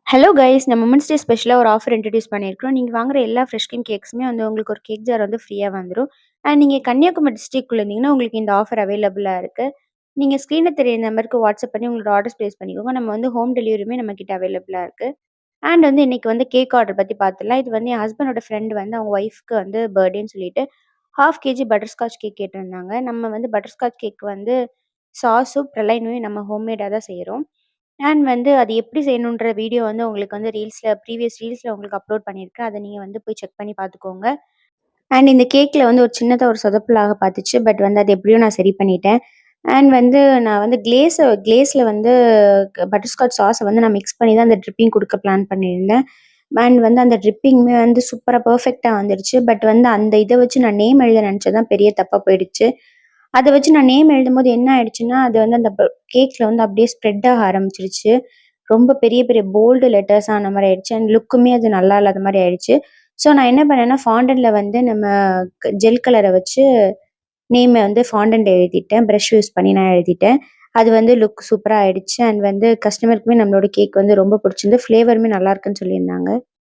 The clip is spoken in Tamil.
Hello guys! நம்ம உமன்ஸ் டே ஸ்பெஷலா ஒரு ஆஃபர் இன்ட்ரோடியூஸ் பண்ணியிருக்கிறோம். நீங்க வாங்குற எல்லா ஃப்ரெஷ் கிரீம் கேக்ஸுமே வந்து உங்களுக்கு ஒரு கேக் ஜார் வந்து ஃப்ரீயா வந்துரும். அண்ட் நீங்க கன்னியாகுமரி டிஸ்ட்ரிக்ட்குள்ள இருந்தீங்கன்னா, உங்களுக்கு இந்த ஆஃபர் அவைலபிளா இருக்கு. நீங்க ஸ்க்ரீன்ல தெரிய நம்பருக்கு வாட்ஸ்அப் பண்ணி உங்களோட ஆர்டர்ஸ் பிளேஸ் பண்ணிக்கோங்க. நம்ம வந்து ஹோம் டெலிவரியுமே நம்மகிட்ட அவைலபிளா இருக்கு. அண்ட் வந்து இன்னைக்கு வந்து கேக் ஆர்டர் பத்தி பார்த்துடலாம். இது வந்து என் ஹஸ்பண்டோட ஃப்ரெண்ட் வந்து அவங்க ஒய்ஃப்க்கு வந்து பர்த்டேன்னு சொல்லிட்டு 1/2 கேஜி பட்டர்ஸ்காட்ச் கேக் கேட்டிருந்தாங்க. நம்ம வந்து பட்டர்ஸ்காட்ச் கேக் வந்து சாஸும், பிரலைனுமே நம்ம ஹோம்மேடா தான் செய்றோம். அண்ட் வந்து அது எப்படி செய்யணுன்ற வீடியோ வந்து உங்களுக்கு வந்து ப்ரீவியஸ் ரீல்ஸ்ல உங்களுக்கு அப்லோட் பண்ணியிருக்கேன். அத நீங்க வந்து போய் செக் பண்ணி பார்த்துக்கோங்க. அண்ட் இந்த கேக்ல வந்து ஒரு சின்னதா ஒரு சொதப்பலாக பார்த்துச்சு. பட் வந்து அது எப்படியோ நான் சரி பண்ணிட்டேன். அண்ட் வந்து நான் வந்து கிளேஸ்ல வந்து பட்டர்ஸ்காட்ச் சாஸ வந்து நான் மிக்ஸ் பண்ணி தான் அந்த ட்ரிப்பிங் குடுக்க பிளான் பண்ணியிருந்தேன். அண்ட் வந்து அந்த ட்ரிப்பிங்குமே வந்து சூப்பரா பெர்ஃபெக்ட்டா வந்துருச்சு. பட் வந்து அந்த இத வச்சு நான் நேம் எழுத நெனச்சது தான் பெரிய தப்பா போயிடுச்சு. அத வச்சு நான் நேம் எழுதும்போது என்ன ஆயிடுச்சுன்னா, அது வந்து அந்த கேக்ல வந்து அப்படியே ஸ்ப்ரெட் ஆக ஆரம்பிச்சுருச்சு. ரொம்ப பெரிய பெரிய போல்டு லெட்டர்ஸா ஆன மாரி ஆயிடுச்சு. அண்ட் லுக்குமே அது நல்லா இல்லாத மாரி ஆயிடுச்சு. ஸோ நான் என்ன பண்ணேன்னா, ஃபாண்டன்ட்ல வந்து நம்ம ஜெல் கலர வச்சு நேம வந்து ஃபாண்டன்ட் எழுதிட்டேன். பிரஷ் யூஸ் பண்ணி நான் எழுதிட்டேன். அது வந்து லுக் சூப்பரா ஆயிடுச்சு. அண்ட் வந்து கஸ்டமருக்குமே நம்மளோட கேக் வந்து ரொம்ப புடிச்சிருந்து, ஃப்ளேவருமே நல்லா இருக்குன்னு சொல்லியிருந்தாங்க.